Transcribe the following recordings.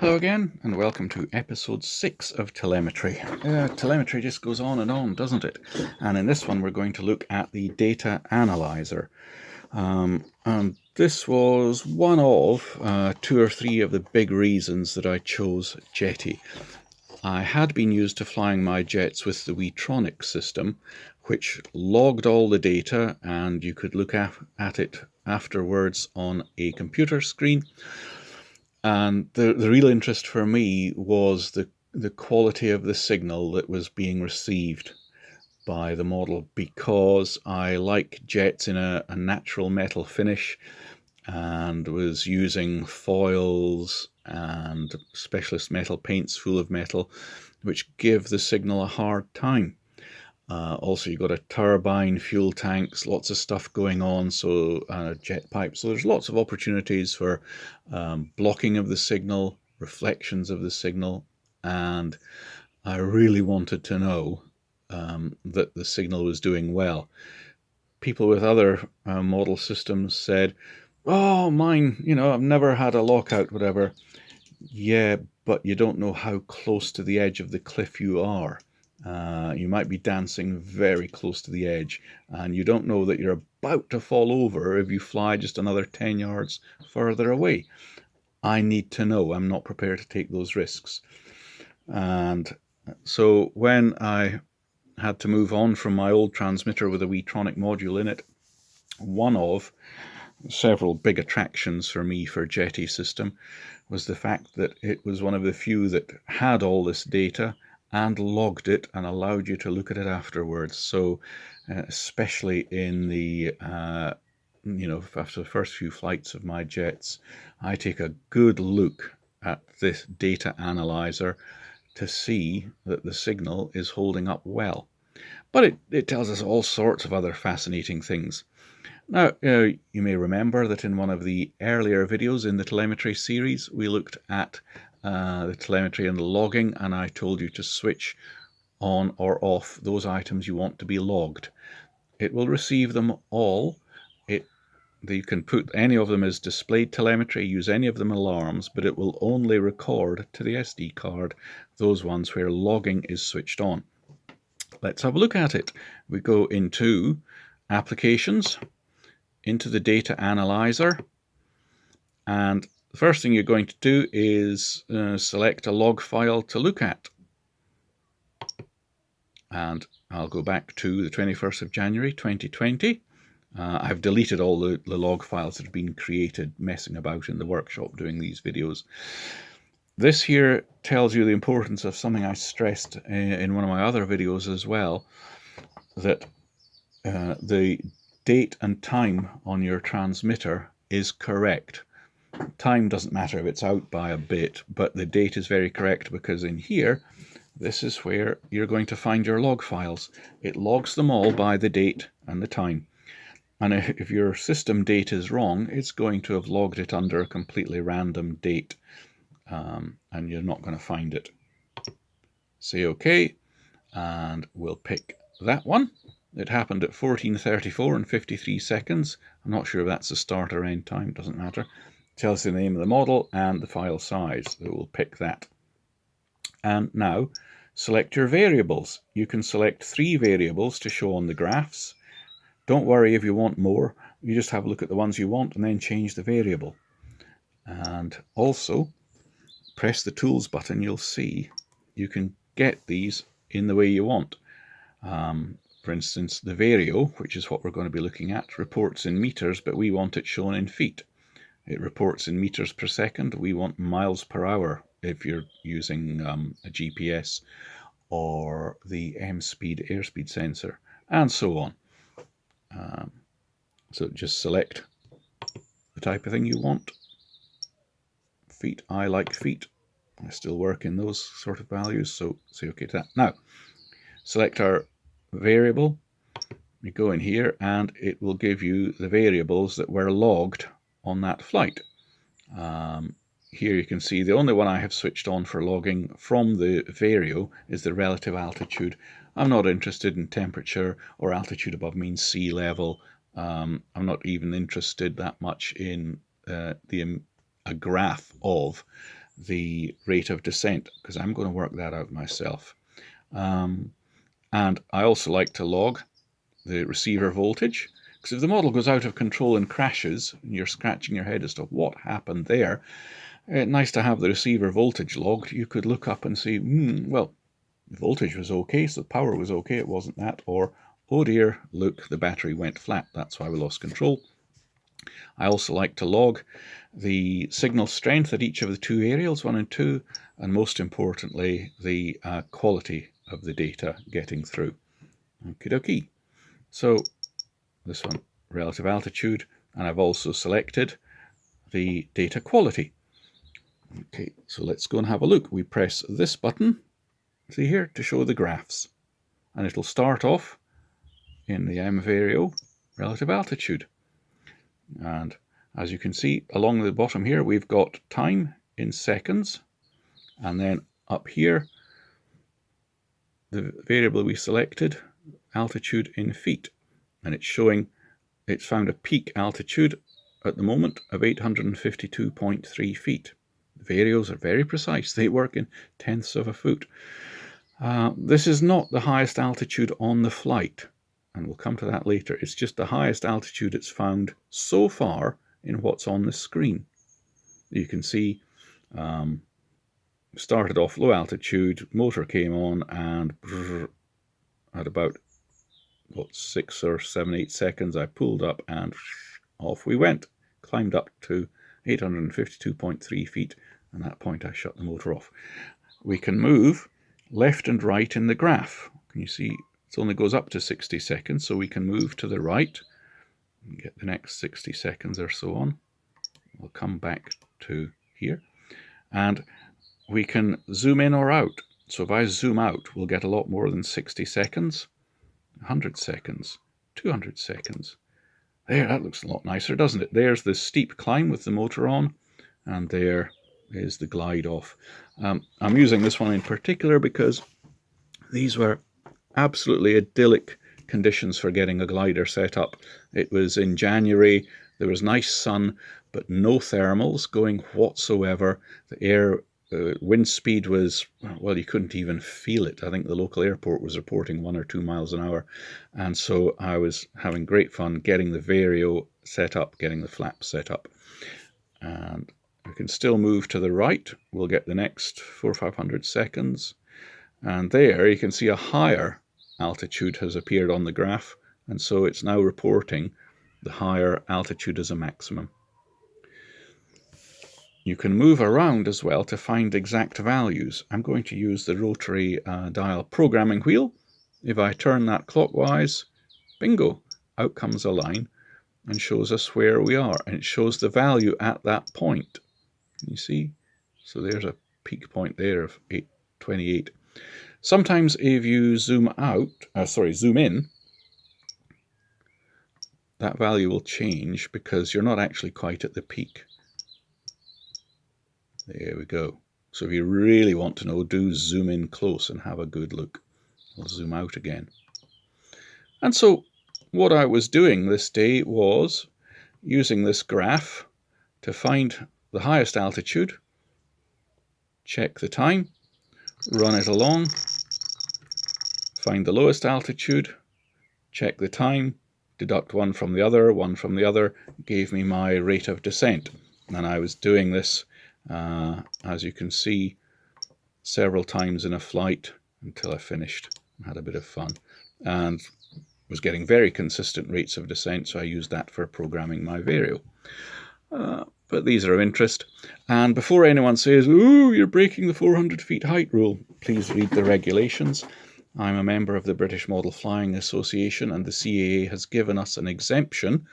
Hello again, and welcome to episode 6 of Telemetry. Telemetry just goes on, doesn't it? And in this one, we're going to look at the data analyzer. And this was one of two or three of the big reasons that I chose Jeti. I had been used to flying my jets with the Wetronic system, which logged all the data, and you could look at it afterwards on a computer screen. And the real interest for me was the quality of the signal that was being received by the model, because I like jets in a natural metal finish and was using foils and specialist metal paints full of metal, which give the signal a hard time. Also, you've got a turbine, fuel tanks, lots of stuff going on, so jet pipes. So there's lots of opportunities for blocking of the signal, reflections of the signal, and I really wanted to know that the signal was doing well. People with other model systems said, "Oh, mine, I've never had a lockout, whatever." Yeah, but you don't know how close to the edge of the cliff you are. You might be dancing very close to the edge, and you don't know that you're about to fall over if you fly just another 10 yards further away. I need to know. I'm not prepared to take those risks. And so when I had to move on from my old transmitter with a Wetronic module in it, one of several big attractions for me for Jeti system was the fact that it was one of the few that had all this data and logged it and allowed you to look at it afterwards. So especially in the after the first few flights of my jets, I take a good look at this data analyzer to see that the signal is holding up well. But it tells us all sorts of other fascinating things. Now, you may remember that in one of the earlier videos in the telemetry series, we looked at the telemetry and the logging, and I told you to switch on or off those items you want to be logged. It will receive them all. You can put any of them as displayed telemetry, use any of them alarms, but it will only record to the SD card those ones where logging is switched on. Let's have a look at it. We go into Applications, into the data analyzer, and the first thing you're going to do is select a log file to look at. And I'll go back to the 21st of January 2020. I've deleted all the log files that have been created messing about in the workshop doing these videos. This here tells you the importance of something I stressed in one of my other videos as well, that the date and time on your transmitter is correct. Time doesn't matter if it's out by a bit, but the date is very correct, because in here, this is where you're going to find your log files. It logs them all by the date and the time. And if your system date is wrong, it's going to have logged it under a completely random date, and you're not going to find it. Say OK, and we'll pick that one. It happened at 14:34 and 53 seconds. I'm not sure if that's the start or end time, doesn't matter. It tells the name of the model and the file size, so we'll pick that. And now select your variables. You can select 3 variables to show on the graphs. Don't worry if you want more, you just have a look at the ones you want and then change the variable. And also press the tools button, you'll see you can get these in the way you want. For instance, the vario, which is what we're going to be looking at, reports in meters, but we want it shown in feet. It reports in meters per second. We want miles per hour if you're using a GPS or the M-speed airspeed sensor, and so on. So just select the type of thing you want. Feet, I like feet. I still work in those sort of values, so say OK to that. Now, select our variable. We go in here and it will give you the variables that were logged on that flight. Here you can see the only one I have switched on for logging from the vario is the relative altitude. I'm not interested in temperature or altitude above mean sea level. I'm not even interested that much in a graph of the rate of descent, because I'm going to work that out myself. And I also like to log the receiver voltage, because if the model goes out of control and crashes, and you're scratching your head as to what happened there, it's nice to have the receiver voltage logged. You could look up and see, well, the voltage was okay, so the power was okay, it wasn't that, or, oh dear, look, the battery went flat, that's why we lost control. I also like to log the signal strength at each of the two aerials, 1 and 2, and most importantly, the quality of the data getting through. Okie dokie. So this one, relative altitude, and I've also selected the data quality. Okay, so let's go and have a look. We press this button, see here, to show the graphs, and it'll start off in the M-Vario relative altitude. And as you can see along the bottom here, we've got time in seconds, and then up here the variable we selected, altitude in feet, and it's showing it's found a peak altitude at the moment of 852.3 feet. The varios are very precise, they work in tenths of a foot. This is not the highest altitude on the flight, and we'll come to that later. It's just the highest altitude it's found so far in what's on the screen. You can see started off low altitude, motor came on, and at about 6 or 7, 8 seconds I pulled up and off we went. Climbed up to 852.3 feet, and at that point I shut the motor off. We can move left and right in the graph. Can you see it only goes up to 60 seconds, so we can move to the right and get the next 60 seconds or so on. We'll come back to here, and we can zoom in or out. So if I zoom out, we'll get a lot more than 60 seconds, 100 seconds, 200 seconds. There, that looks a lot nicer, doesn't it? There's the steep climb with the motor on, and there is the glide off. I'm using this one in particular because these were absolutely idyllic conditions for getting a glider set up. It was in January, there was nice sun, but no thermals going whatsoever. The air wind speed was, well, you couldn't even feel it. I think the local airport was reporting 1 or 2 miles an hour. And so I was having great fun getting the Vario set up, getting the flaps set up. And we can still move to the right. We'll get the next 400 or 500 seconds. And there you can see a higher altitude has appeared on the graph. And so it's now reporting the higher altitude as a maximum. You can move around as well to find exact values. I'm going to use the rotary dial programming wheel. If I turn that clockwise, bingo, out comes a line and shows us where we are. And it shows the value at that point. You see? So there's a peak point there of 828. Sometimes if you zoom in, that value will change because you're not actually quite at the peak. There we go. So if you really want to know, do zoom in close and have a good look. I'll zoom out again. And so what I was doing this day was using this graph to find the highest altitude, check the time, run it along, find the lowest altitude, check the time, deduct one from the other, gave me my rate of descent. And I was doing this as you can see, several times in a flight until I finished and had a bit of fun, and was getting very consistent rates of descent, so I used that for programming my Vario. But these are of interest. And before anyone says, "Ooh, you're breaking the 400 feet height rule," please read the regulations. I'm a member of the British Model Flying Association, and the CAA has given us an exemption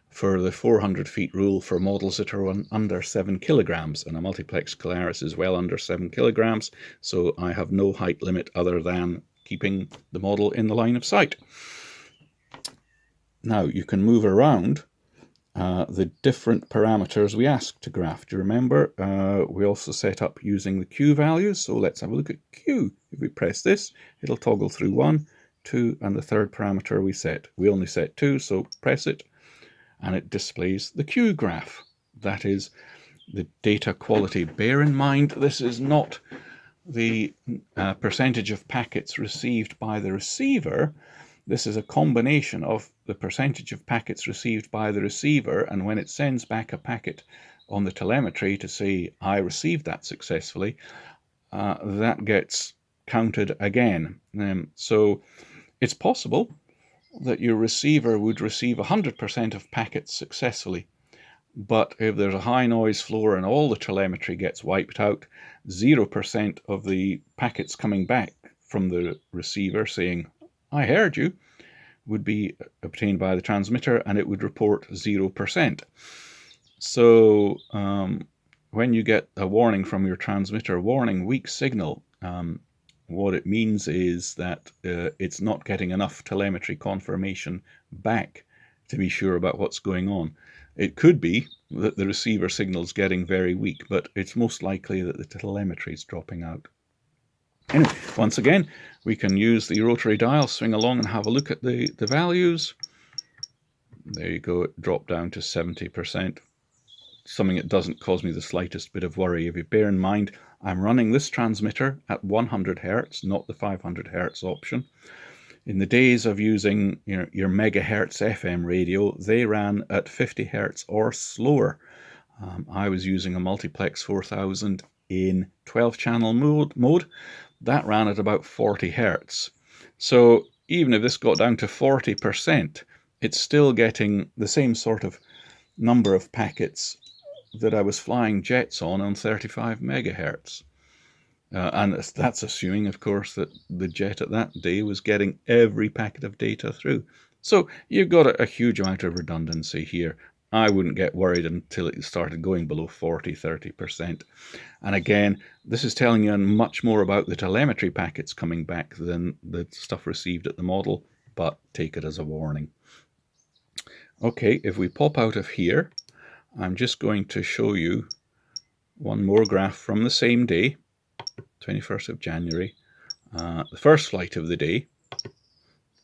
for the 400 feet rule for models that are under 7 kilograms, and a multiplex Colaris is well under 7 kilograms, so I have no height limit other than keeping the model in the line of sight. Now you can move around the different parameters we asked to graph. Do you remember we also set up using the Q values? So let's have a look at Q. If we press this, it'll toggle through 1, 2, and the third parameter we set. We only set 2, so press it, and it displays the Q graph. That is the data quality. Bear in mind, this is not the percentage of packets received by the receiver. This is a combination of the percentage of packets received by the receiver, and when it sends back a packet on the telemetry to say, I received that successfully, that gets counted again. So it's possible that your receiver would receive 100% of packets successfully, but if there's a high noise floor and all the telemetry gets wiped out, 0% of the packets coming back from the receiver saying, I heard you, would be obtained by the transmitter, and it would report 0%. So when you get a warning from your transmitter, warning weak signal, what it means is that it's not getting enough telemetry confirmation back to be sure about what's going on. It could be that the receiver signal's getting very weak, but it's most likely that the telemetry is dropping out. Anyway, once again, we can use the rotary dial, swing along and have a look at the values. There you go, it dropped down to 70%. Something that doesn't cause me the slightest bit of worry. If you bear in mind, I'm running this transmitter at 100 Hertz, not the 500 Hertz option. In the days of using your megahertz FM radio, they ran at 50 Hertz or slower. I was using a multiplex 4000 in 12-channel mode. That ran at about 40 Hertz. So even if this got down to 40%, it's still getting the same sort of number of packets that I was flying jets on 35 megahertz. And that's assuming, of course, that the jet at that day was getting every packet of data through. So you've got a huge amount of redundancy here. I wouldn't get worried until it started going below 40-30%. And again, this is telling you much more about the telemetry packets coming back than the stuff received at the model, but take it as a warning. Okay, if we pop out of here, I'm just going to show you one more graph from the same day, 21st of January, the first flight of the day,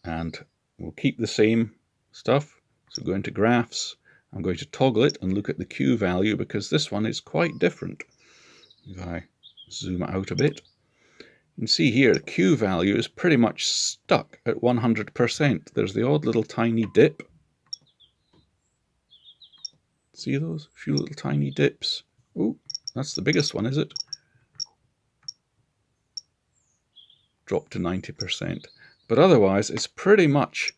and we'll keep the same stuff. So go into graphs, I'm going to toggle it and look at the Q value because this one is quite different. If I zoom out a bit, you can see here the Q value is pretty much stuck at 100%. There's the odd little tiny dip. See those? A few little tiny dips. Oh, that's the biggest one, is it? Dropped to 90%. But otherwise, it's pretty much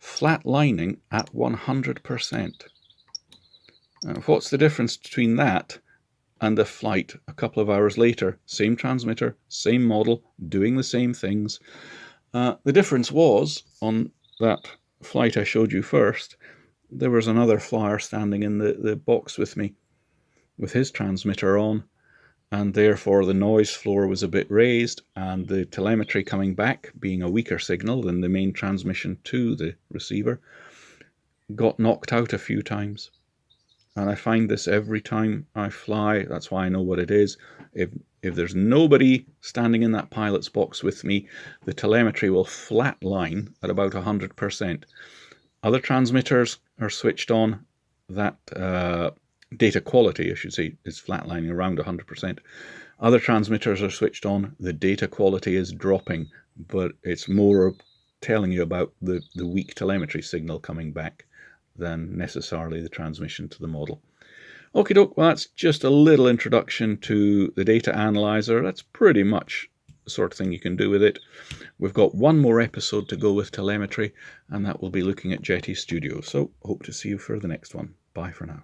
flatlining at 100%. What's the difference between that and a flight a couple of hours later? Same transmitter, same model, doing the same things. The difference was, on that flight I showed you first, there was another flyer standing in the box with me with his transmitter on, and therefore the noise floor was a bit raised, and the telemetry coming back, being a weaker signal than the main transmission to the receiver, got knocked out a few times. And I find this every time I fly. That's why I know what it is. If there's nobody standing in that pilot's box with me, the telemetry will flatline at about 100%. Other transmitters are switched on. That data quality, I should say, is flatlining around 100%. Other transmitters are switched on. The data quality is dropping, but it's more telling you about the weak telemetry signal coming back than necessarily the transmission to the model. Okie doke, well, that's just a little introduction to the data analyzer. That's pretty much the sort of thing you can do with it. We've got one more episode to go with telemetry, and that will be looking at Jeti Studio. So hope to see you for the next one. Bye for now.